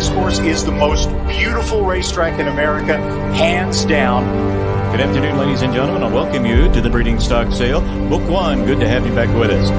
Racecourse is the most beautiful racetrack in America, hands down. Good afternoon, ladies and gentlemen. I welcome you to the breeding stock sale. Book one. Good to have you back with us.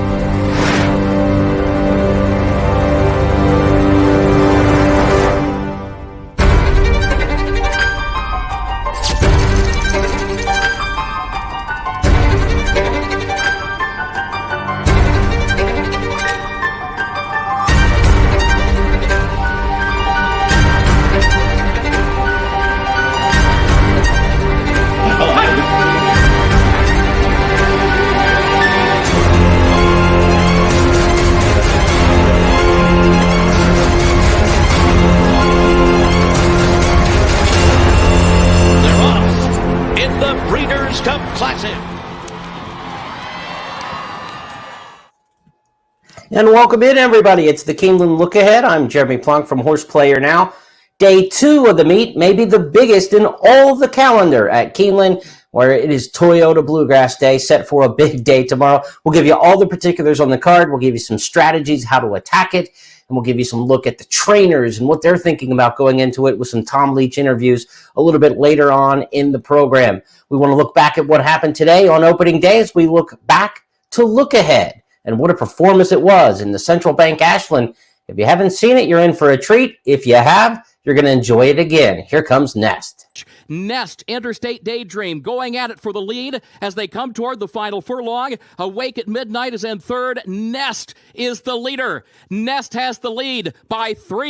And welcome in, everybody. It's the Keeneland Look Ahead. I'm Jeremy Plonk from Horse Player Now. Day 2 of the meet, maybe the biggest in all of the calendar at Keeneland, where it is Toyota Bluegrass Day, set for a big day tomorrow. We'll give you all the particulars on the card. We'll give you some strategies, how to attack it, and we'll give you some look at the trainers and what they're thinking about going into it with some Tom Leach interviews a little bit later on in the program. We want to look back at what happened today on opening day as we look back to look ahead. And what a performance it was in the Central Bank Ashland. If you haven't seen it, you're in for a treat. If you have, you're going to enjoy it again. Here comes Nest. Nest, Interstate Daydream, going at it for the lead as they come toward the final furlong. Awake at Midnight is in third. Nest is the leader. Nest has the lead by 4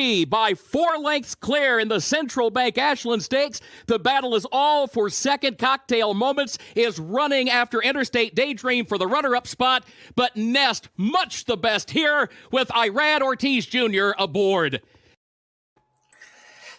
lengths clear in the Central Bank Ashland Stakes. The battle is all for second. Cocktail Moments is running after Interstate Daydream for the runner-up spot, but Nest much the best here with Irad Ortiz Jr. aboard.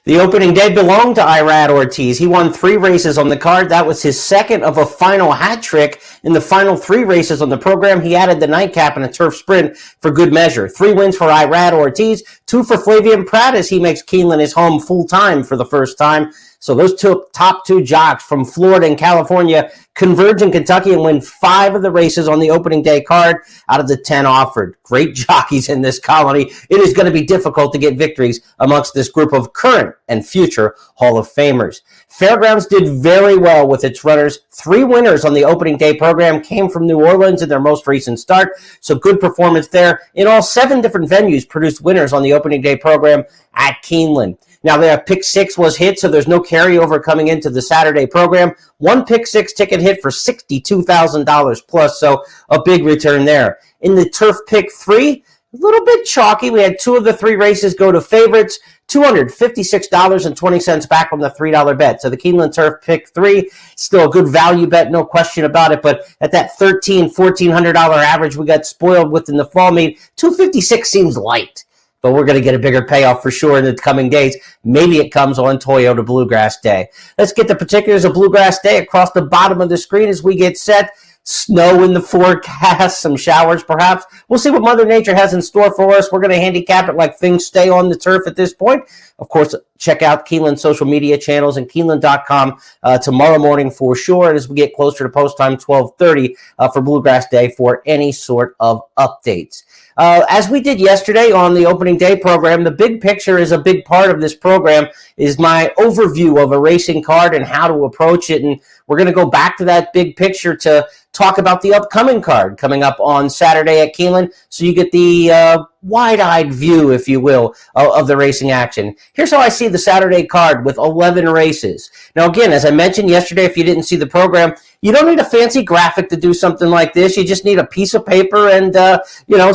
The opening day belonged to Irad Ortiz. He won 3 races on the card. That was his second of a final hat trick. In the final 3 races on the program, he added the nightcap and a turf sprint for good measure. 3 wins for Irad Ortiz, 2 for Flavian Pratt as he makes Keeneland his home full-time for the first time. So those top 2 jocks from Florida and California converge in Kentucky and win 5 of the races on the opening day card out of the 10 offered. Great jockeys in this colony. It is going to be difficult to get victories amongst this group of current and future Hall of Famers. Fairgrounds did very well with its runners. 3 winners on the opening day program came from New Orleans in their most recent start, so good performance there. In all, 7 different venues produced winners on the opening day program at Keeneland. Now, their pick 6 was hit, so there's no carryover coming into the Saturday program. 1 pick 6 ticket hit for $62,000 plus, so a big return there. In the turf pick 3, a little bit chalky. We had 2 of the 3 races go to favorites, $256.20 back on the $3 bet. So the Keeneland Turf pick 3, still a good value bet, no question about it. But at that $1,400 average we got spoiled with in the fall meet, $256 seems light. But we're going to get a bigger payoff for sure in the coming days. Maybe it comes on Toyota Bluegrass Day. Let's get the particulars of Bluegrass Day across the bottom of the screen as we get set. Snow in the forecast, some showers perhaps. We'll see what Mother Nature has in store for us. We're going to handicap it like things stay on the turf at this point. Of course, check out Keeneland's social media channels and Keeneland.com tomorrow morning for sure. And as we get closer to post time, 12:30 for Bluegrass Day for any sort of updates. As we did yesterday on the opening day program, the big picture is a big part of this program, is my overview of a racing card and how to approach it. And we're going to go back to that big picture to talk about the upcoming card coming up on Saturday at Keeneland, so you get the wide-eyed view, if you will, of the racing action. Here's how I see the Saturday card with 11 races. Now, again, as I mentioned yesterday, if you didn't see the program, you don't need a fancy graphic to do something like this. You just need a piece of paper and,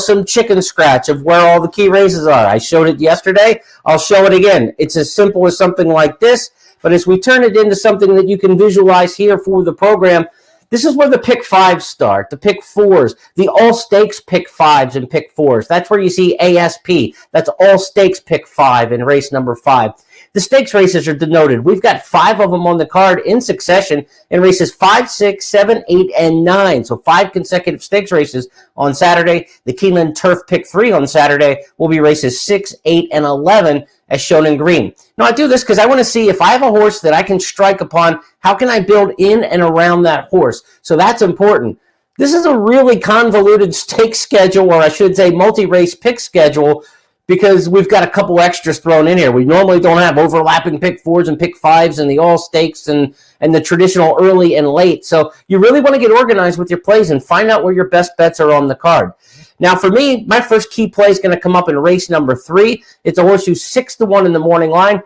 some chicken scratch of where all the key races are. I showed it yesterday. I'll show it again. It's as simple as something like this, but as we turn it into something that you can visualize here for the program, this is where the pick 5s start, the pick 4s, the all stakes pick 5s and pick 4s. That's where you see ASP. That's all stakes pick 5 in race number 5. The stakes races are denoted. We've got 5 of them on the card in succession in races 5, 6, 7, 8, and 9. So 5 consecutive stakes races on Saturday. The Keeneland Turf Pick 3 on Saturday will be races 6, 8, and 11 as shown in green. Now, I do this because I want to see if I have a horse that I can strike upon, how can I build in and around that horse? So that's important. This is a really convoluted stake schedule, or I should say multi-race pick schedule, because we've got a couple extras thrown in here. We normally don't have overlapping pick 4s and pick 5s and the all stakes and the traditional early and late. So you really want to get organized with your plays and find out where your best bets are on the card. Now, for me, my first key play is going to come up in race number 3. It's a horse who's 6-1 in the morning line.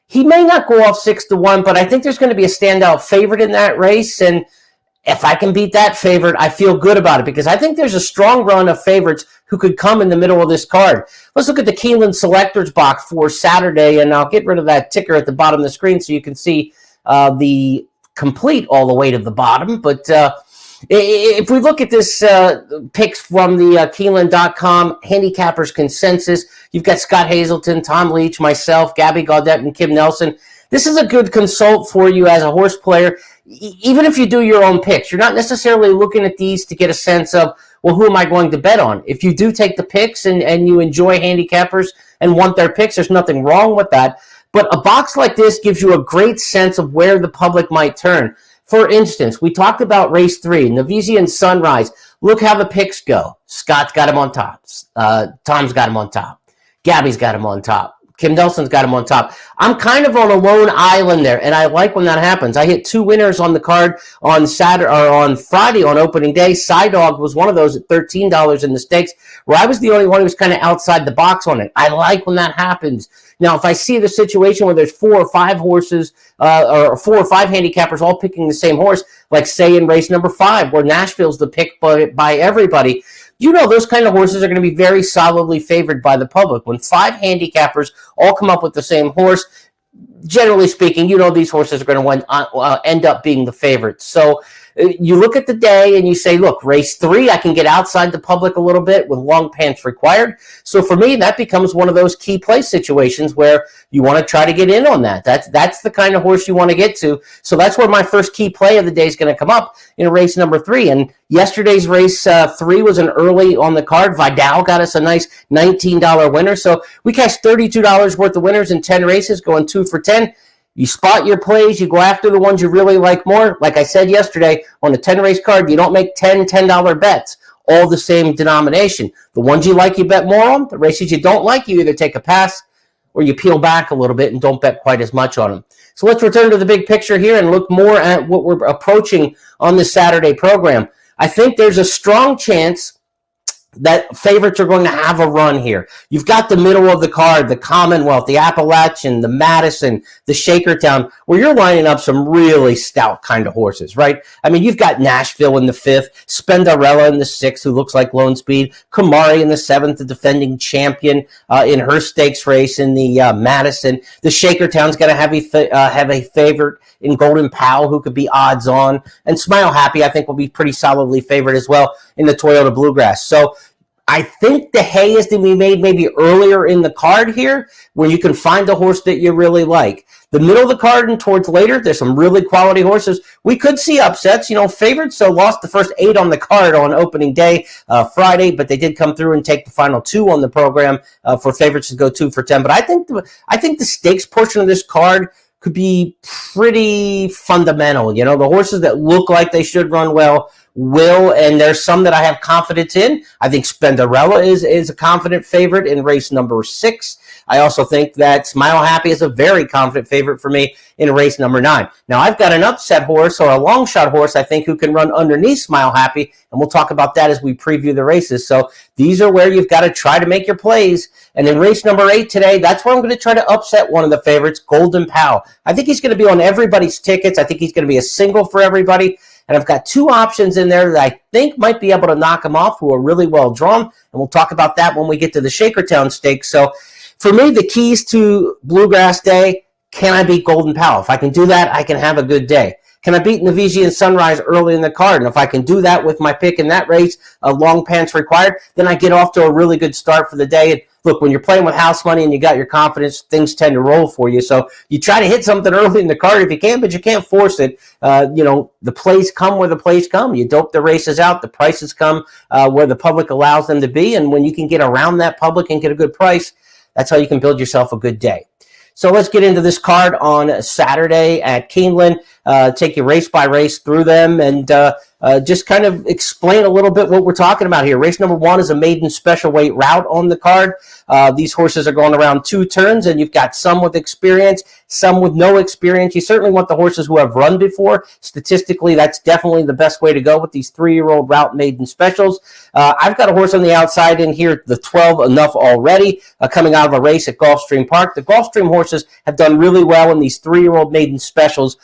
He may not go off 6-1, but I think there's going to be a standout favorite in that race. And if I can beat that favorite, I feel good about it because I think there's a strong run of favorites who could come in the middle of this card. Let's look at the Keeneland Selectors box for Saturday, and I'll get rid of that ticker at the bottom of the screen so you can see the complete all the way to the bottom. But if we look at this picks from the Keeneland.com Handicappers Consensus, you've got Scott Hazelton, Tom Leach, myself, Gabby Gaudette, and Kim Nelson. This is a good consult for you as a horse player. Even if you do your own picks, you're not necessarily looking at these to get a sense of, well, who am I going to bet on? If you do take the picks and you enjoy handicappers and want their picks, there's nothing wrong with that. But a box like this gives you a great sense of where the public might turn. For instance, we talked about race 3, Navisian Sunrise. Look how the picks go. Scott's got him on top. Tom's got him on top. Gabby's got him on top. Kim Nelson's got him on top. I'm kind of on a lone island there, and I like when that happens. I hit 2 winners on the card on Saturday or on Friday on opening day. Dog was one of those at $13 in the stakes, where I was the only one who was kind of outside the box on it. I like when that happens. Now, if I see the situation where there's 4 or 5 horses or 4 or 5 handicappers all picking the same horse, like say in race number 5, where Nashville's the pick by everybody, you know those kind of horses are going to be very solidly favored by the public. When 5 handicappers all come up with the same horse, generally speaking, you know these horses are going to end up being the favorites. So you look at the day and you say, look, race 3, I can get outside the public a little bit with long pants required. So for me, that becomes one of those key play situations where you want to try to get in on that. That's the kind of horse you want to get to. So that's where my first key play of the day is going to come up in race number 3. And yesterday's race 3 was an early on the card. Vidal got us a nice $19 winner. So we cashed $32 worth of winners in 10 races, going 2 for 10. You spot your plays, you go after the ones you really like more. Like I said yesterday, on the 10-race card, you don't make $10 bets, all the same denomination. The ones you like, you bet more on. The races you don't like, you either take a pass or you peel back a little bit and don't bet quite as much on them. So let's return to the big picture here and look more at what we're approaching on this Saturday program. I think there's a strong chance that favorites are going to have a run here. You've got the middle of the card, the Commonwealth, the Appalachian, the Madison, the Shakertown, where you're lining up some really stout kind of horses, right? I mean, you've got Nashville in the 5th, Spendarella in the 6th, who looks like Lone Speed, Kamari in the 7th, the defending champion in her stakes race in the Madison. The Shakertown's going to have a favorite in Golden Powell, who could be odds on. And Smile Happy, I think, will be pretty solidly favored as well in the Toyota Bluegrass. So I think the hay is to be made maybe earlier in the card here, where you can find a horse that you really like. The middle of the card and towards later, there's some really quality horses. We could see upsets. You know, favorites lost the first 8 on the card on opening day Friday, but they did come through and take the final 2 on the program for favorites to go 2 for 10. But I think the stakes portion of this card could be pretty fundamental. You know, the horses that look like they should run well will, and there's some that I have confidence in. I think Spendarella is a confident favorite in race number 6. I also think that Smile Happy is a very confident favorite for me in race number 9. Now, I've got an upset horse or a long shot horse, I think, who can run underneath Smile Happy, and we'll talk about that as we preview the races. So these are where you've got to try to make your plays. And in race number 8 today, that's where I'm going to try to upset one of the favorites, Golden Powell. I think he's going to be on everybody's tickets. I think he's going to be a single for everybody. And I've got 2 options in there that I think might be able to knock him off, who are really well drawn. And we'll talk about that when we get to the Shakertown Stakes. So for me, the keys to Bluegrass Day, can I beat Golden Powell? If I can do that, I can have a good day. Can I beat Navisian Sunrise early in the card? And if I can do that with my pick in that race, long pants required, then I get off to a really good start for the day. And look, when you're playing with house money and you got your confidence, things tend to roll for you. So you try to hit something early in the card if you can, but you can't force it. The plays come where the plays come. You dope the races out. The prices come where the public allows them to be. And when you can get around that public and get a good price, that's how you can build yourself a good day. So let's get into this card on Saturday at Keeneland. Take you race by race through them and just kind of explain a little bit what we're talking about here. Race number 1 is a maiden special weight route on the card. These horses are going around 2 turns, and you've got some with experience, some with no experience. You certainly want the horses who have run before. Statistically, that's definitely the best way to go with these 3-year-old route maiden specials. I've got a horse on the outside in here, the 12 Enough Already, coming out of a race at Gulfstream Park. The Gulfstream horses have done really well in these 3-year-old maiden specials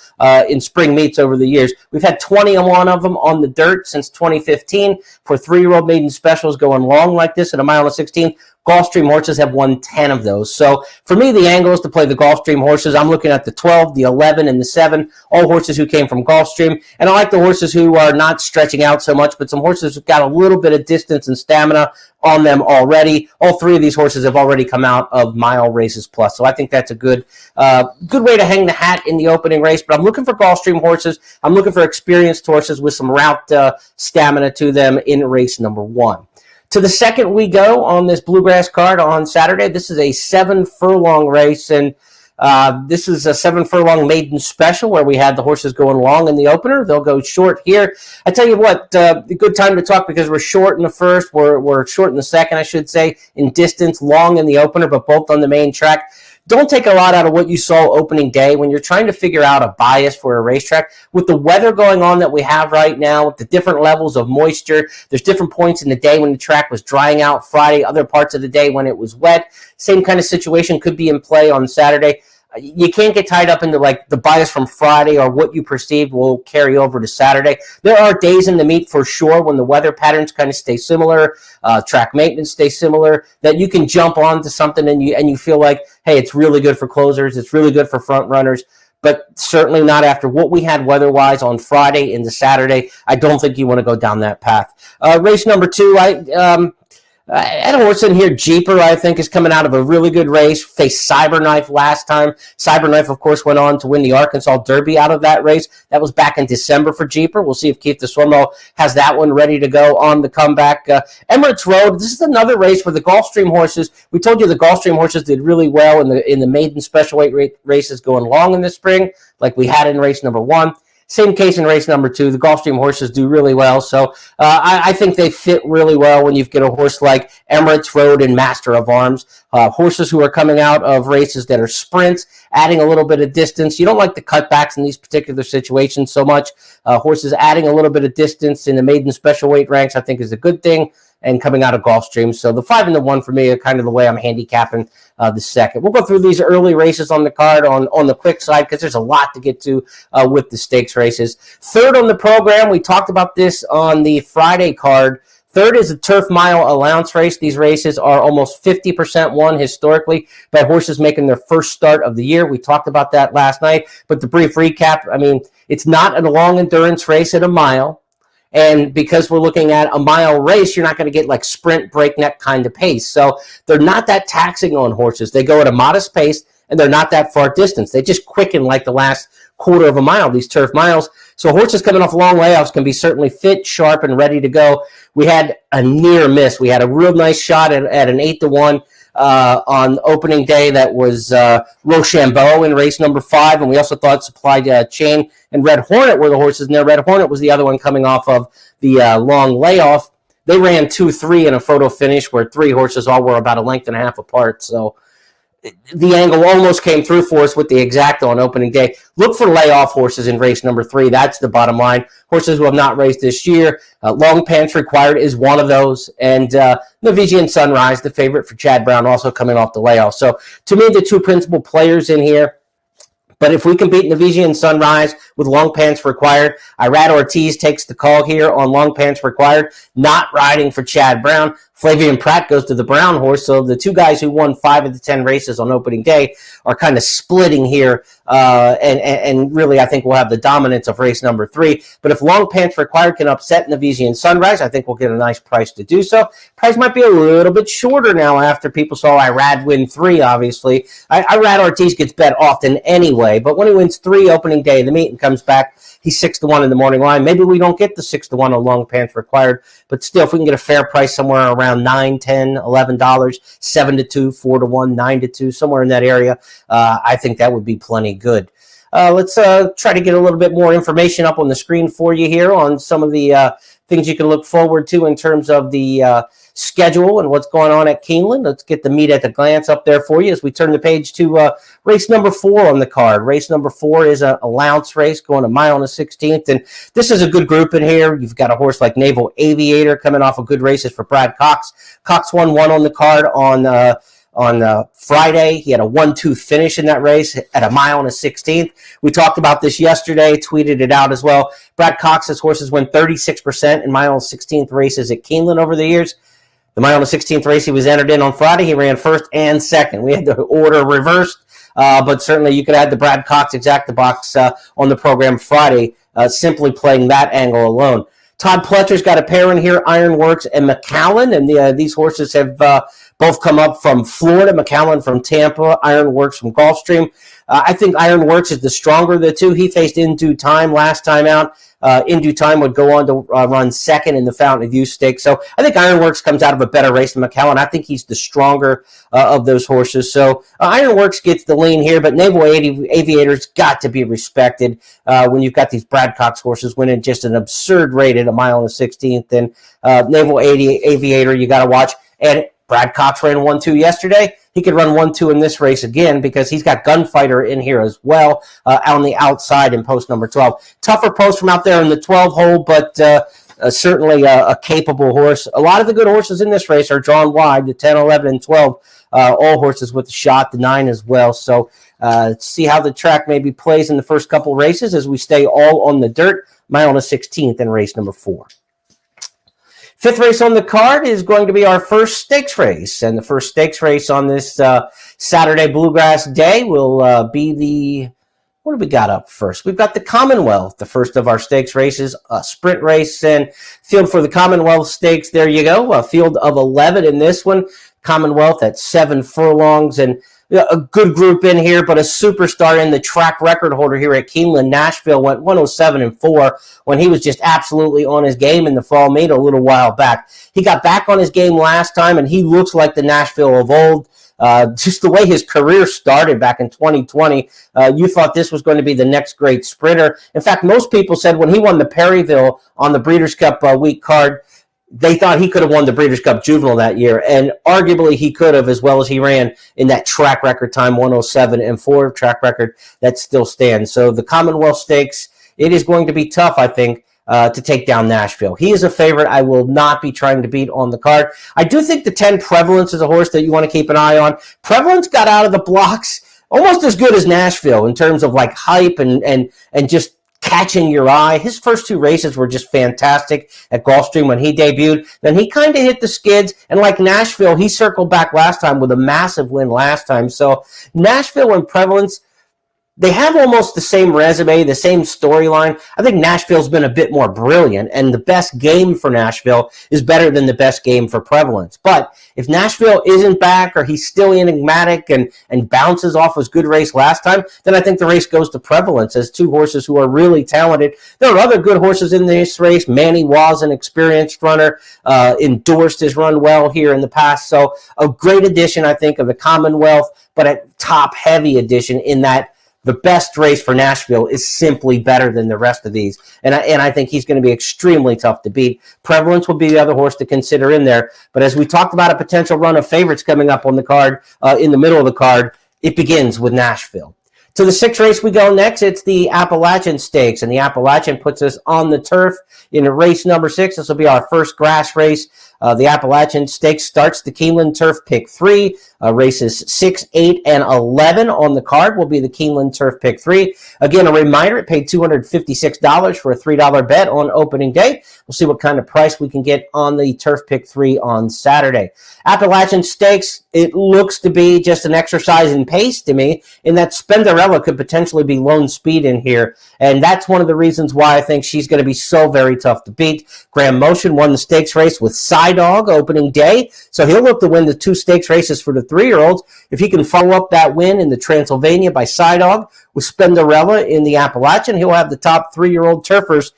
in spring meets over the years. We've had 21 of them on the dirt since 2015 for 3-year-old maiden specials going long like this at a mile and 16. Gulfstream horses have won 10 of those. So for me, the angle is to play the Gulfstream horses. I'm looking at the 12, the 11, and the 7, all horses who came from Gulfstream. And I like the horses who are not stretching out so much, but some horses who've got a little bit of distance and stamina on them already. All 3 of these horses have already come out of mile races plus. So I think that's a good way to hang the hat in the opening race. But I'm looking for Gulfstream horses. I'm looking for experienced horses with some route stamina to them in race number 1. To the second we go on this Bluegrass card on Saturday. This is a 7-furlong race, and this is a 7-furlong maiden special where we had the horses going long in the opener. They'll go short here. I tell you what, a good time to talk because we're short in the first, we're short in the second, I should say, in distance, long in the opener, but both on the main track. Don't take a lot out of what you saw opening day when you're trying to figure out a bias for a racetrack. With the weather going on that we have right now, with the different levels of moisture, there's different points in the day when the track was drying out Friday, other parts of the day when it was wet. Same kind of situation could be in play on Saturday. You can't get tied up into like the bias from Friday or what you perceived will carry over to Saturday. There are days in the meet for sure when the weather patterns kind of stay similar, track maintenance stays similar, that you can jump onto something and you feel like, hey, it's really good for closers, it's really good for front runners. But certainly not after what we had weather-wise on Friday into Saturday. I don't think you want to go down that path. Race number 2, I had a horse in here, Jeeper, I think, is coming out of a really good race. Faced Cyberknife last time. Cyberknife, of course, went on to win the Arkansas Derby out of that race. That was back in December for Jeeper. We'll see if Keith DeSwimmo has that one ready to go on the comeback. Emirates Road, this is another race where the Gulfstream horses, we told you the Gulfstream horses did really well in the maiden special weight races going long in the spring, like we had in race number 1. Same case in race number 2. The Gulfstream horses do really well. So I think they fit really well when you get a horse like Emirates Road and Master of Arms. Horses who are coming out of races that are sprints, adding a little bit of distance. You don't like the cutbacks in these particular situations so much. Horses adding a little bit of distance in the maiden special weight ranks, I think, is a good thing. And coming out of Gulfstream. So the 5 and the 1 for me are kind of the way I'm handicapping the second. We'll go through these early races on the card on the quick side because there's a lot to get to with the stakes races. Third on the program, we talked about this on the Friday card. Third is a Turf Mile Allowance race. These races are almost 50% won historically by horses making their first start of the year. We talked about that last night. But the brief recap, I mean, it's not a long endurance race at a mile. And because we're looking at a mile race, you're not going to get like sprint breakneck kind of pace. So they're not that taxing on horses. They go at a modest pace, and they're not that far distance. They just quicken like the last quarter of a mile, these turf miles. So horses coming off long layoffs can be certainly fit, sharp, and ready to go. We had a near miss. We had a real nice shot at an 8-1 on opening day. That was Rochambeau in race number 5, and we also thought Supply Chain and Red Hornet were the horses in there. Red Hornet was the other one coming off of the long layoff. They ran 2-3 in a photo finish where 3 horses all were about a length and a half apart. So the angle almost came through for us with the exacta on opening day. Look for layoff horses in race number 3. That's the bottom line. Horses who have not raced this year. Long Pants Required is one of those. And Navigian Sunrise, the favorite for Chad Brown, also coming off the layoff. So to me, the 2 principal players in here. But if we can beat Navigian Sunrise with Long Pants Required, Irad Ortiz takes the call here on Long Pants Required, not riding for Chad Brown. Flavian Pratt goes to the brown horse, so the 2 guys who won 5 of the 10 races on opening day are kind of splitting here, and really I think we'll have the dominance of race number 3. But if Long Pants Required can upset Navigian Sunrise, I think we'll get a nice price to do so. Price might be a little bit shorter now after people saw Irad win 3, obviously. Irad Ortiz gets bet often anyway, but when he wins 3 opening day of the meet and comes back, he's 6-1 in the morning line. Maybe we don't get the 6-1 on Long Pants Required, but still, if we can get a fair price somewhere around around $9, $10, $11, 7-2, 4-1, 9-2, somewhere in that area. I think that would be plenty good. Let's try to get a little bit more information up on the screen for you here on some of the things you can look forward to in terms of the schedule and what's going on at Keeneland. Let's get the meat at the glance up there for you as we turn the page to race number 4 on the card. Race number 4 is an allowance race going a mile and a 16th, and this is a good group in here. You've got a horse like Naval Aviator coming off of good races for Brad Cox. Cox won 1 on the card on Friday. He had a 1-2 finish in that race at a mile and a 16th. We talked about this yesterday, tweeted it out as well. Brad Cox's horses win 36% in mile and 16th races at Keeneland over the years. The mile and the 16th race he was entered in on Friday, he ran first and second. We had the order reversed, but certainly you could add the Brad Cox exacta box on the program Friday, simply playing that angle alone. Todd Pletcher's got a pair in here, Ironworks and McAllen, and these horses have both come up from Florida. McAllen from Tampa, Ironworks from Gulfstream. I think Ironworks is the stronger of the two. He faced In Due Time last time out. In Due Time would go on to run second in the Fountain of Youth Stakes. So I think Ironworks comes out of a better race than McAllen. I think he's the stronger of those horses. So Ironworks gets the lean here, but Naval Aviator's got to be respected when you've got these Brad Cox horses winning just an absurd rate at a mile and a 16th. And Naval Aviator, you got to watch. And Brad Cox ran 1-2 yesterday. He could run 1-2 in this race again because he's got Gunfighter in here as well on the outside in post number 12. Tougher post from out there in the 12 hole, but certainly a capable horse. A lot of the good horses in this race are drawn wide, the 10, 11, and 12. All horses with a shot, the 9 as well. So see how the track maybe plays in the first couple races as we stay all on the dirt. Mile and a 16th in race number 4. Fifth race on the card is going to be our first stakes race, and the first stakes race on this Saturday Bluegrass Day will be the, what do we got up first? We've got the Commonwealth, the first of our stakes races, a sprint race, and field for the Commonwealth Stakes. There you go, a field of 11 in this one. Commonwealth at 7 furlongs, and a good group in here, but a superstar in the track record holder here at Keeneland. Nashville went 107-4 when he was just absolutely on his game in the fall meet a little while back. He got back on his game last time, and he looks like the Nashville of old. Just the way his career started back in 2020, you thought this was going to be the next great sprinter. In fact, most people said when he won the Perryville on the Breeders' Cup week card, they thought he could have won the Breeders' Cup Juvenile that year, and arguably he could have, as well as he ran in that track record time, 107-4 track record that still stands. So the Commonwealth Stakes, it is going to be tough, I think, to take down Nashville. He is a favorite I will not be trying to beat on the card. I do think the 10 Prevalence is a horse that you want to keep an eye on. Prevalence got out of the blocks almost as good as Nashville in terms of like hype and just catching your eye. His first 2 races were just fantastic at Gulfstream when he debuted. Then he kind of hit the skids, and like Nashville, he circled back last time with a massive win last time. So Nashville and Prevalence, they have almost the same resume, the same storyline. I think Nashville's been a bit more brilliant, and the best game for Nashville is better than the best game for Prevalence. But if Nashville isn't back, or he's still enigmatic and bounces off his good race last time, then I think the race goes to Prevalence as 2 horses who are really talented. There are other good horses in this race. Manny was an experienced runner. Endorsed has run well here in the past. So a great addition, I think, of the Commonwealth, but a top-heavy addition in that the best race for Nashville is simply better than the rest of these. And I think he's going to be extremely tough to beat. Prevalence will be the other horse to consider in there. But as we talked about a potential run of favorites coming up on the card, in the middle of the card, it begins with Nashville. To the 6th race we go next. It's the Appalachian Stakes, and the Appalachian puts us on the turf in race number 6. This will be our first grass race. The Appalachian Stakes starts the Keeneland Turf Pick 3. Races 6, 8, and 11 on the card will be the Keeneland Turf Pick 3. Again, a reminder, it paid $256 for a $3 bet on opening day. We'll see what kind of price we can get on the Turf Pick 3 on Saturday. Appalachian Stakes, it looks to be just an exercise in pace to me, in that Spenderella could potentially be lone speed in here, and that's one of the reasons why I think she's going to be so very tough to beat. Graham Motion won the stakes race with Dog opening day, so he'll look to win the 2 stakes races for the 3-year-olds. If he can follow up that win in the Transylvania by Dog with Spenderella in the Appalachian, he'll have the top 3-year-old turfers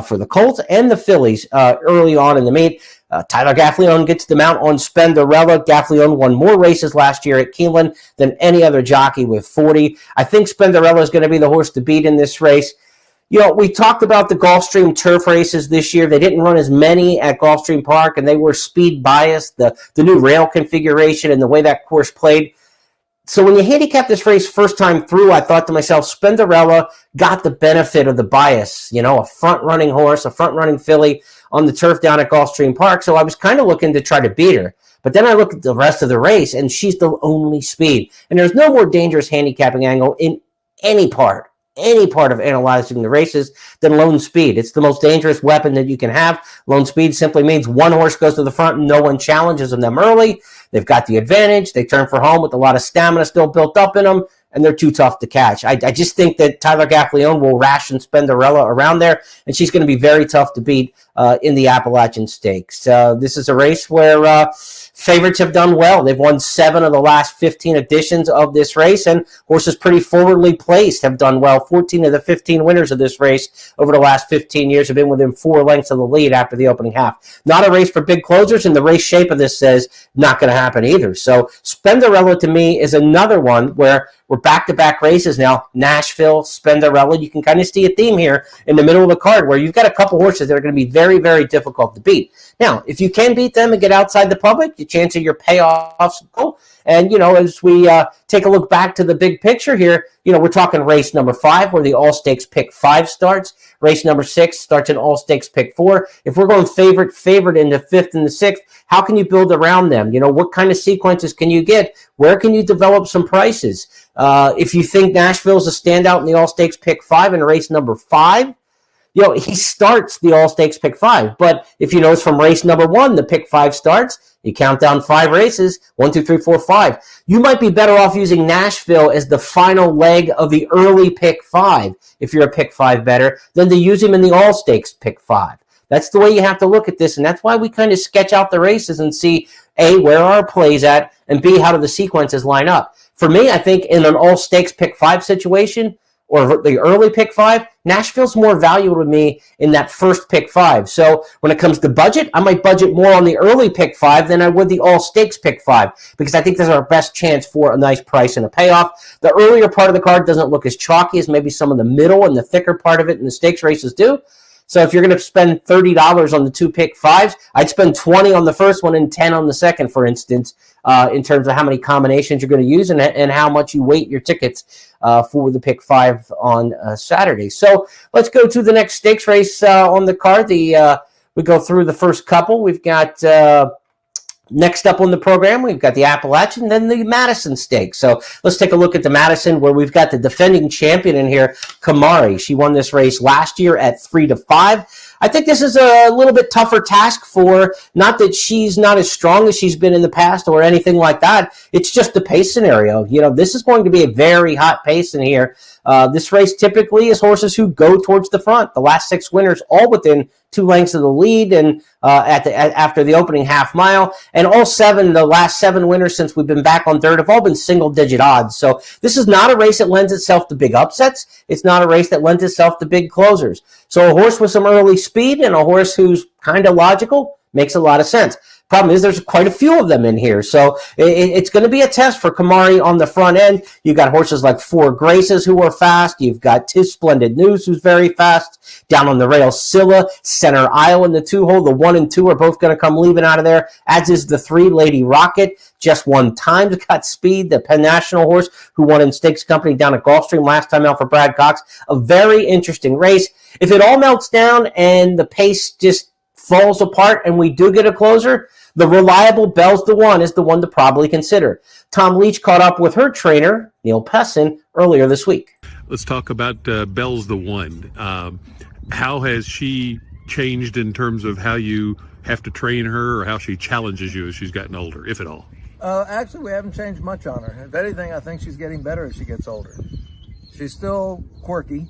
for the Colts and the fillies early on in the meet. Tyler Gaffalione gets the mount on Spenderella. Gaffalione won more races last year at Keeneland than any other jockey with 40. I think Spenderella is going to be the horse to beat in this race. You know, we talked about the Gulfstream turf races this year. They didn't run as many at Gulfstream Park, and they were speed biased, the new rail configuration and the way that course played. So when you handicap this race first time through, I thought to myself, Spenderella got the benefit of the bias, you know, a front-running horse, a front-running filly on the turf down at Gulfstream Park. So I was kind of looking to try to beat her. But then I look at the rest of the race, and she's the only speed. And there's no more dangerous handicapping angle in any part of analyzing the races than lone speed. It's the most dangerous weapon that you can have. Lone speed simply means one horse goes to the front and no one challenges them early. They've got the advantage. They turn for home with a lot of stamina still built up in them, and they're too tough to catch. I just think that Tyler Gaffalione will ration Spenderella around there, and she's going to be very tough to beat in the Appalachian Stakes. This is a race where favorites have done well. They've won 7 of the last 15 editions of this race, and horses pretty forwardly placed have done well. 14 of the 15 winners of this race over the last 15 years have been within 4 lengths of the lead after the opening half. Not a race for big closers, and the race shape of this says not going to happen either. So Spenderella to me is another one where we're back-to-back races now. Nashville, Spenderella. You can kind of see a theme here in the middle of the card where you've got a couple horses that are going to be very, very difficult to beat. Now, if you can beat them and get outside the public, the chance of your payoffs go. And, you know, as we take a look back to the big picture here, you know, we're talking race number 5 where the All-Stakes Pick 5 starts. Race number 6 starts in All-Stakes Pick 4. If we're going favorite in the 5th and the 6th, how can you build around them? You know, what kind of sequences can you get? Where can you develop some prices? If you think Nashville's a standout in the All-Stakes Pick 5 in race number 5, you know, he starts the All-Stakes Pick 5. But if you notice from race number 1, the Pick 5 starts, you count down 5 races, 1, 2, 3, 4, 5. You might be better off using Nashville as the final leg of the early Pick 5, if you're a Pick 5 better, than to use him in the All-Stakes Pick 5. That's the way you have to look at this, and that's why we kind of sketch out the races and see, A, where are our plays at, and B, how do the sequences line up. For me, I think in an All-Stakes Pick 5 situation, or the early Pick 5, Nashville's more valuable to me in that first Pick 5. So when it comes to budget, I might budget more on the early Pick 5 than I would the All-Stakes Pick 5, because I think that's our best chance for a nice price and a payoff. The earlier part of the card doesn't look as chalky as maybe some of the middle and the thicker part of it in the stakes races do. So if you're going to spend $30 on the 2 Pick 5s, I'd spend $20 on the first one and $10 on the second, for instance, in terms of how many combinations you're going to use and how much you weight your tickets for the Pick 5 on Saturday. So let's go to the next stakes race on the card. We go through the first couple. We've got next up on the program, we've got the Appalachian, then the Madison Stakes. So let's take a look at the Madison, where we've got the defending champion in here, Kamari. She won this race last year at 3-5. I think this is a little bit tougher task for, not that she's not as strong as she's been in the past or anything like that. It's just the pace scenario. You know, this is going to be a very hot pace in here. This race typically is horses who go towards the front. The last 6 winners all within 2 lengths of the lead and after the opening half mile. And all 7, the last 7 winners since we've been back on dirt have all been single-digit odds. So this is not a race that lends itself to big upsets. It's not a race that lends itself to big closers. So a horse with some early speed and a horse who's kind of logical makes a lot of sense. Problem is there's quite a few of them in here. So it's going to be a test for Kamari on the front end. You've got horses like Four Graces who are fast. You've got Tis Splendid News who's very fast. Down on the rail, Scylla, Center Isle in the 2-hole. The 1 and 2 are both going to come leaving out of there, as is the 3, Lady Rocket. Just 1 time got speed. The Penn National horse who won in Stakes Company down at Gulfstream last time out for Brad Cox. A very interesting race. If it all melts down and the pace just falls apart and we do get a closer, the reliable Bell's the One is the one to probably consider. Tom Leach caught up with her trainer, Neil Pessin, earlier this week. Let's talk about Bell's the One. How has she changed in terms of how you have to train her, or how she challenges you as she's gotten older, if at all? Actually, we haven't changed much on her. If anything, I think she's getting better as she gets older. She's still quirky.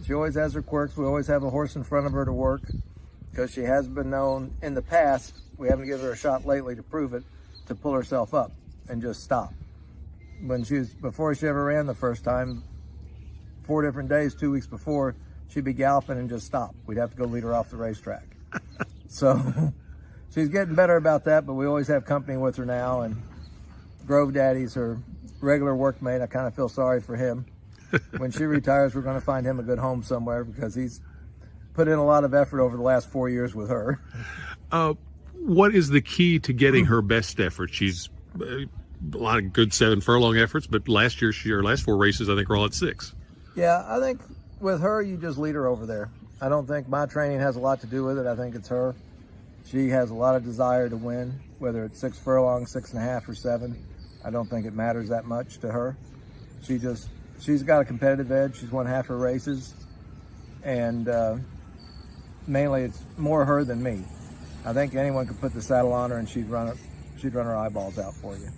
She always has her quirks. We always have a horse in front of her to work, because she has been known in the past, we haven't given her a shot lately to prove it, to pull herself up and just stop. Before she ever ran the first time, 4 different days, 2 weeks before, she'd be galloping and just stop. We'd have to go lead her off the racetrack. So she's getting better about that, but we always have company with her now. And Grove Daddy's her regular workmate. I kind of feel sorry for him. When she retires, we're going to find him a good home somewhere because he's put in a lot of effort over the last 4 years with her. What is the key to getting her best effort? She's a lot of good 7 furlong efforts, but last year, her last 4 races, I think, were all at 6. Yeah, I think with her, you just lead her over there. I don't think my training has a lot to do with it. I think it's her. She has a lot of desire to win, whether it's 6 furlongs, 6.5 or 7. I don't think it matters that much to her. She's got a competitive edge. She's won half her races, and mainly it's more her than me. I think anyone could put the saddle on her and she'd run her eyeballs out for you.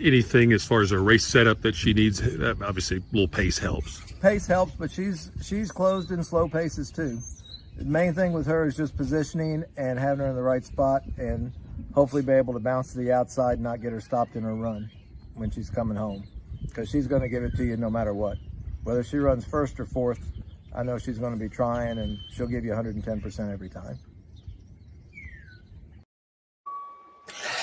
Anything as far as a race setup that she needs? Obviously, a little pace helps. Pace helps, but she's closed in slow paces too. The main thing with her is just positioning and having her in the right spot, and hopefully be able to bounce to the outside and not get her stopped in her run when she's coming home, because she's going to give it to you no matter what. Whether she runs first or fourth, I know she's going to be trying, and she'll give you 110% every time.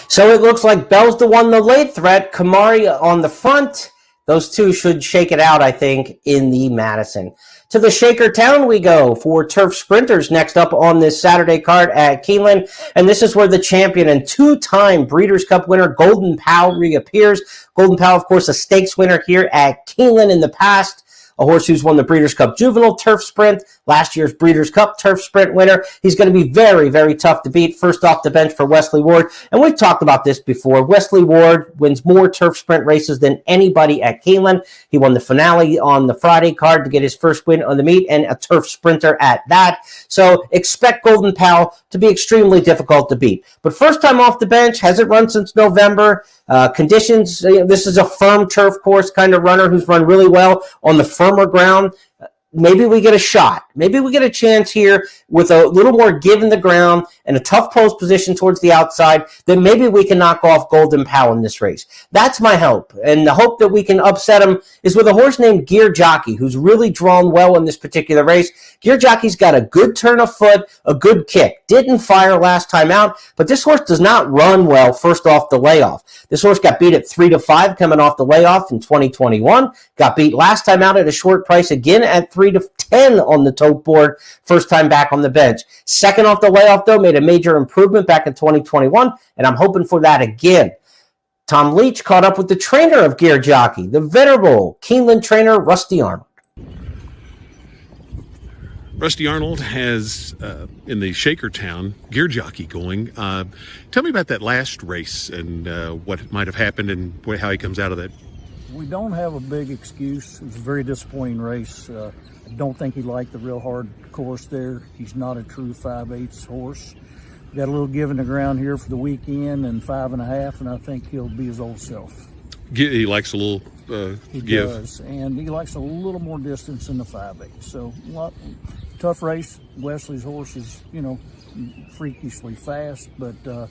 So it looks like Bell's the one, the late threat. Kamari on the front. Those two should shake it out, I think, in the Madison. To the Shaker Town we go for turf sprinters next up on this Saturday card at Keeneland. And this is where the champion and 2-time Breeders' Cup winner Golden Pal reappears. Golden Pal, of course, a stakes winner here at Keeneland in the past. A horse who's won the Breeders' Cup Juvenile Turf Sprint, last year's Breeders' Cup Turf Sprint winner. He's going to be very, very tough to beat. First off the bench for Wesley Ward. And we've talked about this before. Wesley Ward wins more Turf Sprint races than anybody at Keeneland. He won the finale on the Friday card to get his first win on the meet, and a Turf Sprinter at that. So expect Golden Pal to be extremely difficult to beat. But first time off the bench, hasn't run since November. Conditions, this is a firm turf course kind of runner who's run really well on the firmer ground. Maybe we get a shot. Maybe we get a chance here with a little more give in the ground and a tough post position towards the outside. Then maybe we can knock off Golden Pal in this race. That's my hope. And the hope that we can upset him is with a horse named Gear Jockey, who's really drawn well in this particular race. Gear Jockey's got a good turn of foot, a good kick. Didn't fire last time out, but this horse does not run well first off the layoff. This horse got beat at 3-5 coming off the layoff in 2021. Got beat last time out at a short price again at 3-10 on the tote board, first time back on the bench. Second off the layoff, though, made a major improvement back in 2021, and I'm hoping for that again. Tom Leach caught up with the trainer of Gear Jockey, the venerable Keeneland trainer, Rusty Arnold. Rusty Arnold has, in the Shaker Town, Gear Jockey going. Tell me about that last race and what might have happened and how he comes out of that. We don't have a big excuse. It was a very disappointing race. I don't think he liked the real hard course there. He's not a true 5/8 horse. Got a little give in the ground here for the weekend and 5.5, and I think he'll be his old self. He likes a little He give. does, and he likes a little more distance in the 5/8. So, tough race. Wesley's horse is, freakishly fast, but I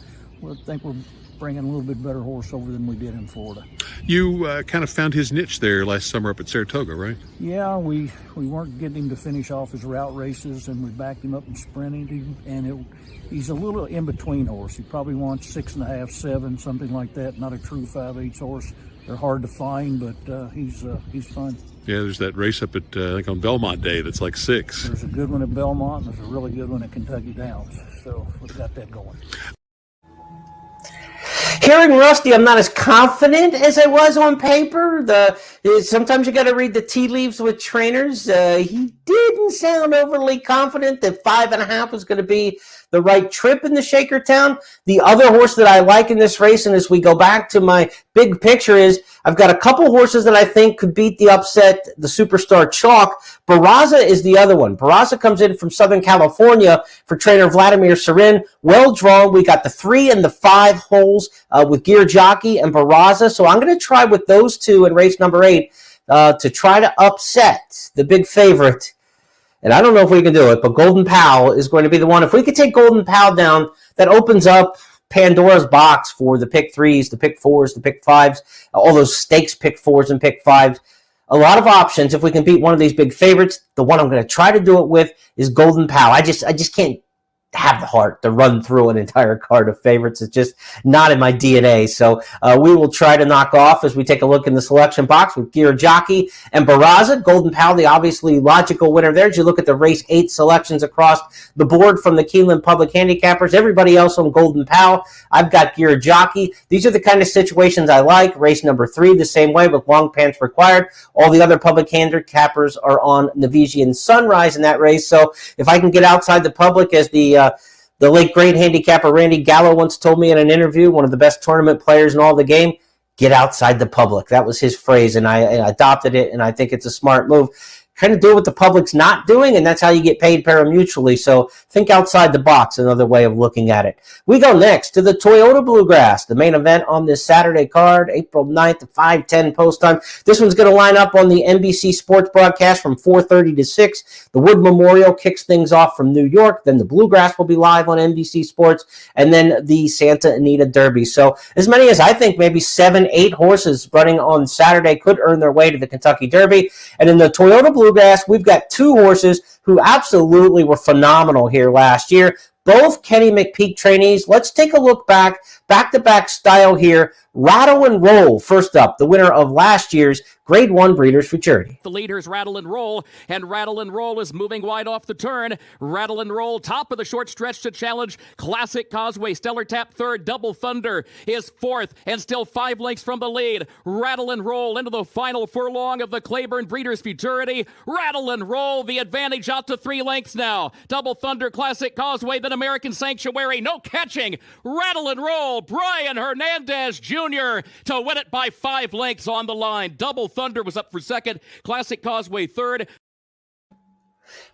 think we're bringing a little bit better horse over than we did in Florida. You kind of found his niche there last summer up at Saratoga, right? Yeah, we weren't getting him to finish off his route races, and we backed him up and sprinted him, and he's a little in-between horse. He probably wants 6.5, 7, something like that. Not a true 5/8 horse. They're hard to find, but he's fun. Yeah, there's that race up at, I think on Belmont Day that's like 6. There's a good one at Belmont, and there's a really good one at Kentucky Downs. So we've got that going. Hearing Rusty, I'm not as confident as I was on paper. Sometimes you got to read the tea leaves with trainers. He didn't sound overly confident that 5.5 was going to be the right trip in the Shaker Town. The other horse that I like in this race, and as we go back to my big picture, is I've got a couple horses that I think could beat the upset, the Superstar Chalk. Barraza is the other one. Barraza comes in from Southern California for trainer Vladimir Serin. Well drawn. We got the 3 and the 5 holes with Gear Jockey and Barraza. So I'm going to try with those two in race number 8 to try to upset the big favorite. And I don't know if we can do it, but Golden Pal is going to be the one. If we could take Golden Pal down, that opens up Pandora's box for the pick 3s, the pick 4s, the pick 5s, all those stakes pick 4s and pick 5s. A lot of options if we can beat one of these big favorites. The one I'm going to try to do it with is Golden Pal. I just can't have the heart to run through an entire card of favorites. It's just not in my DNA. So we will try to knock off as we take a look in the selection box with Gear Jockey and Barraza. Golden Pal, the obviously logical winner there. As you look at the race 8 selections across the board from the Keeneland Public Handicappers, everybody else on Golden Pal, I've got Gear Jockey. These are the kind of situations I like. Race number 3 the same way with long pants required. All the other public handicappers are on Nevisian Sunrise in that race. So if I can get outside the public, as the late great handicapper Randy Gallo once told me in an interview, one of the best tournament players in all the game, get outside the public. That was his phrase, and I adopted it, and I think it's a smart move. Kind of do what the public's not doing, and that's how you get paid pari-mutually. So think outside the box, another way of looking at it. We go next to the Toyota Bluegrass, the main event on this Saturday card, April 9th at 5:10 post time. This one's going to line up on the NBC Sports broadcast from 4:30 to 6. The Wood Memorial kicks things off from New York. Then the Bluegrass will be live on NBC Sports, and then the Santa Anita Derby. So as many as I think maybe 7, 8 horses running on Saturday could earn their way to the Kentucky Derby. And in the Toyota Bluegrass, we've got 2 horses who absolutely were phenomenal here last year. Both Kenny McPeak trainees. Let's take a look back-to-back style here. Rattle and Roll, first up, the winner of last year's Grade 1 Breeders' Futurity. The leaders Rattle and Roll is moving wide off the turn. Rattle and Roll, top of the short stretch to challenge Classic Causeway. Stellar Tap third. Double Thunder is fourth and still 5 lengths from the lead. Rattle and Roll into the final furlong of the Claiborne Breeders' Futurity. Rattle and Roll, the advantage out to 3 lengths now. Double Thunder, Classic Causeway, then American Sanctuary. No catching. Rattle and Roll, Brian Hernandez Jr. to win it by 5 lengths on the line. Double Thunder was up for second. Classic Causeway third.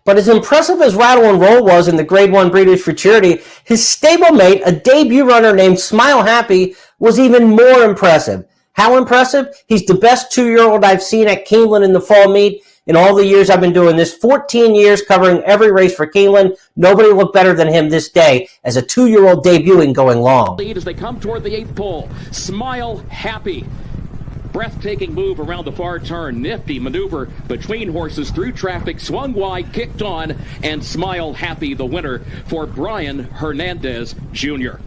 But as impressive as Rattle and Roll was in the Grade 1 Breeders' Futurity, his stablemate, a debut runner named Smile Happy, was even more impressive. How impressive? He's the best 2-year-old I've seen at Keeneland in the fall meet. In all the years I've been doing this, 14 years covering every race for Keeneland, nobody looked better than him this day as a 2-year-old debuting going long. Lead as they come toward the 8th pole. Smile Happy. Breathtaking move around the far turn. Nifty maneuver between horses through traffic. Swung wide, kicked on, and Smile Happy the winner for Brian Hernandez Jr.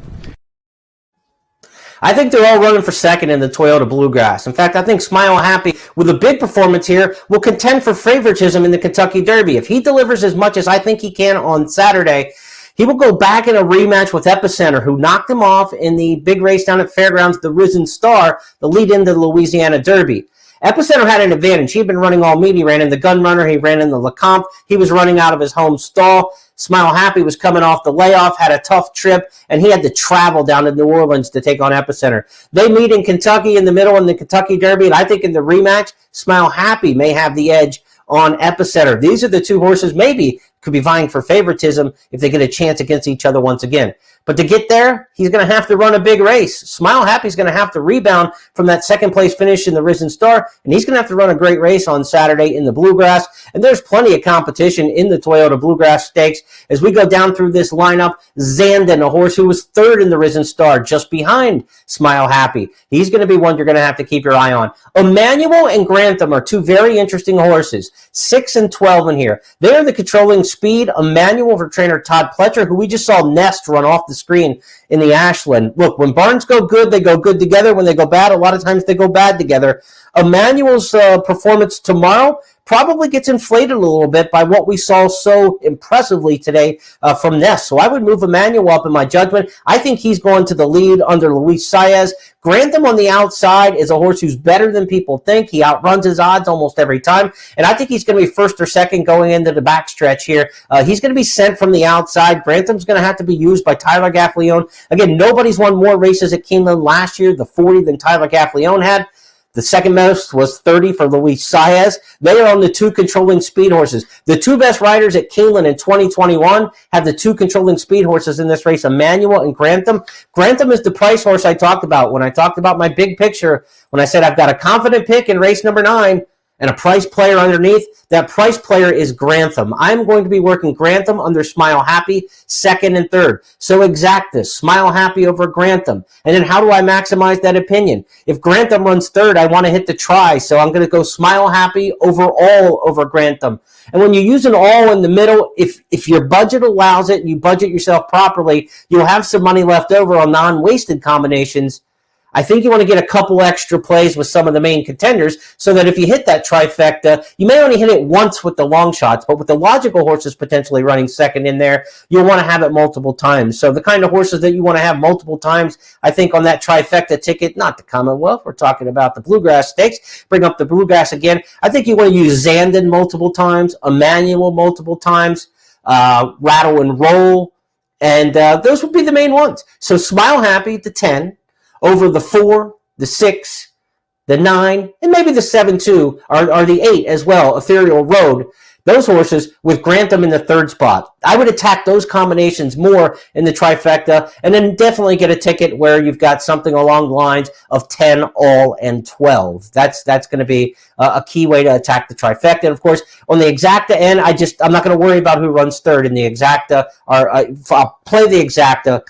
I think they're all running for second in the Toyota Bluegrass. In fact, I think Smile Happy, with a big performance here, will contend for favoritism in the Kentucky Derby. If he delivers as much as I think he can on Saturday, he will go back in a rematch with Epicenter, who knocked him off in the big race down at Fairgrounds, the Risen Star, the lead into the Louisiana Derby. Epicenter had an advantage. He had been running all meet. He ran in the Gun Runner. He ran in the LeCompte. He was running out of his home stall. Smile Happy was coming off the layoff, had a tough trip, and he had to travel down to New Orleans to take on Epicenter. They meet in Kentucky in the middle in the Kentucky Derby, and I think in the rematch, Smile Happy may have the edge on Epicenter. These are the 2 horses maybe could be vying for favoritism if they get a chance against each other once again. But to get there, he's going to have to run a big race. Smile Happy's going to have to rebound from that second-place finish in the Risen Star, and he's going to have to run a great race on Saturday in the Bluegrass. And there's plenty of competition in the Toyota Bluegrass Stakes. As we go down through this lineup, Zandon, a horse who was third in the Risen Star, just behind Smile Happy. He's going to be one you're going to have to keep your eye on. Emmanuel and Grantham are 2 very interesting horses, 6 and 12 in here. They're the controlling speed. Emmanuel for trainer Todd Pletcher, who we just saw Nest run off the screen in the Ashland. Look, when barns go good, they go good together. When they go bad, a lot of times they go bad together. Emmanuel's performance tomorrow probably gets inflated a little bit by what we saw so impressively today from Ness. So I would move Emmanuel up in my judgment. I think he's going to the lead under Luis Saez. Grantham on the outside is a horse who's better than people think. He outruns his odds almost every time. And I think he's going to be first or second going into the backstretch here. He's going to be sent from the outside. Grantham's going to have to be used by Tyler Gaffalione. Again, nobody's won more races at Keeneland last year, the 40 than Tyler Gaffalione had. The second most was 30 for Luis Saez. They are on the 2 controlling speed horses. The 2 best riders at Keeneland in 2021 have the 2 controlling speed horses in this race, Emmanuel and Grantham. Grantham is the price horse I talked about when I talked about my big picture, when I said I've got a confident pick in race number 9, and a price player underneath, that price player is Grantham. I'm going to be working Grantham under Smile Happy, second and third. So exacta, Smile Happy over Grantham. And then how do I maximize that opinion? If Grantham runs third, I want to hit the try. So I'm going to go Smile Happy over all over Grantham. And when you use an all in the middle, if your budget allows it and you budget yourself properly, you'll have some money left over on non-wasted combinations. I think you want to get a couple extra plays with some of the main contenders so that if you hit that trifecta, you may only hit it once with the long shots, but with the logical horses potentially running second in there, you'll want to have it multiple times. So the kind of horses that you want to have multiple times, I think on that trifecta ticket, not the Commonwealth, we're talking about the Bluegrass Stakes, bring up the Bluegrass again. I think you want to use Zandon multiple times, Emmanuel multiple times, Rattle and Roll, and those would be the main ones. So Smile Happy at the 10, over the 4, the 6, the 9, and maybe the 7 too, are the 8 as well, Ethereal Road. Those horses with Grantham in the third spot. I would attack those combinations more in the trifecta, and then definitely get a ticket where you've got something along the lines of 10, all, and 12. That's going to be a key way to attack the trifecta. And of course, on the exacta end, I'm not going to worry about who runs third in the exacta. I'll play the exacta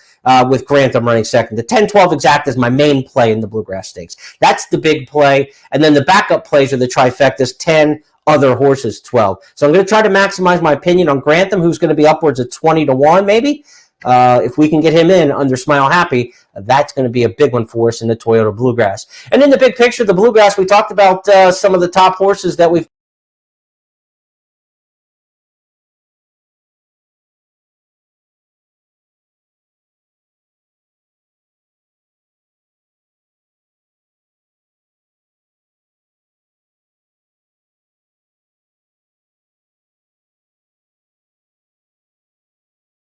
with Grantham running second. The 10-12 exacta is my main play in the Bluegrass Stakes. That's the big play. And then the backup plays are the trifectas, 10, other horses, 12. So I'm going to try to maximize my opinion on Grantham, who's going to be upwards of 20-1 maybe. If we can get him in under Smile Happy, that's going to be a big one for us in the Toyota Bluegrass. And in the big picture, the Bluegrass, we talked about some of the top horses that we've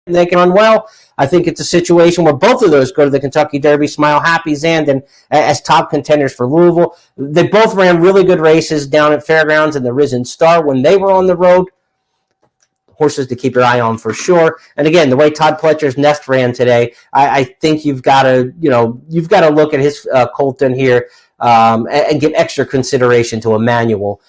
they can run well. I think it's a situation where both of those go to the Kentucky Derby, Smile Happy, Zandon as top contenders for Louisville. They both ran really good races down at Fairgrounds and the Risen Star when they were on the road. Horses to keep your eye on for sure. And again, the way Todd Pletcher's Nest ran today, I think you've got to look at his Colton here and give extra consideration to Emmanuel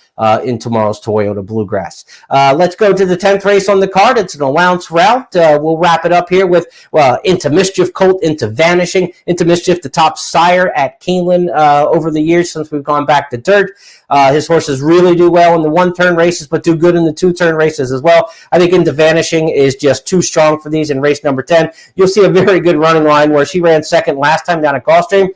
in tomorrow's Toyota Bluegrass. Let's go to the 10th race on the card. It's an allowance route. We'll wrap it up here with Into Mischief Colt, Into Vanishing. Into Mischief, the top sire at Keeneland over the years since we've gone back to dirt. His horses really do well in the one-turn races, but do good in the two-turn races as well. I think Into Vanishing is just too strong for these in race number 10. You'll see a very good running line where she ran second last time down at Gulfstream.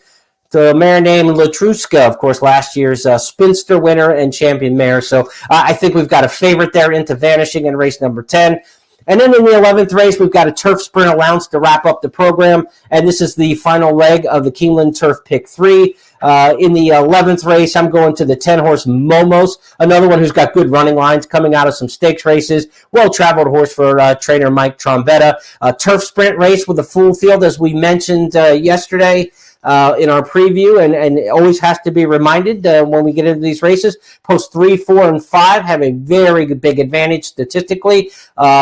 The mare named Latruska, of course, last year's Spinster winner and champion mare. So I think we've got a favorite there Into Vanishing in race number 10. And then in the 11th race, we've got a turf sprint allowance to wrap up the program. And this is the final leg of the Keeneland Turf Pick 3. In the 11th race, I'm going to the 10-horse Momos, another one who's got good running lines coming out of some stakes races. Well-traveled horse for trainer Mike Trombetta. Turf sprint race with a full field, as we mentioned yesterday in our preview, and it always has to be reminded when we get into these races. Post 3, 4, and 5 have a very big advantage statistically.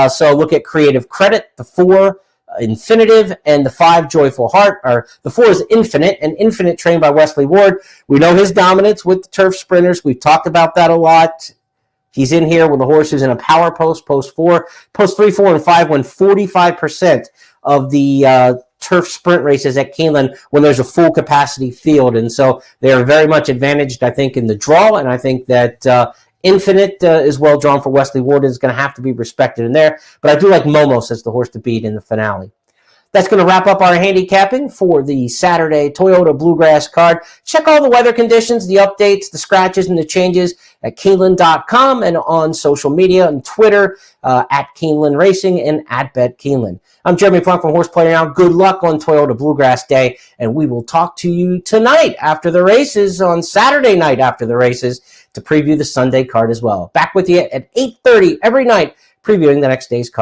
So look at Creative Credit, the 4, Infinitive, and the 5, Joyful Heart. Or the 4 is Infinite, and Infinite trained by Wesley Ward. We know his dominance with the turf sprinters. We've talked about that a lot. He's in here with the horses in a power post 4. Post 3, 4, and 5 win 45% of the turf sprint races at Keeneland when there's a full capacity field. And so they are very much advantaged, I think, in the draw. And I think that Infinite is well drawn for Wesley Ward. Is going to have to be respected in there. But I do like Momos as the horse to beat in the finale. That's going to wrap up our handicapping for the Saturday Toyota Bluegrass card. Check all the weather conditions, the updates, the scratches, and the changes at Keeneland.com and on social media and Twitter at Keeneland Racing and at Bet Keeneland. I'm Jeremy Plonk from Horse Player Now. Good luck on Toyota Bluegrass Day, and we will talk to you tonight after the races, on Saturday night after the races, to preview the Sunday card as well. Back with you at 8:30 every night, previewing the next day's card.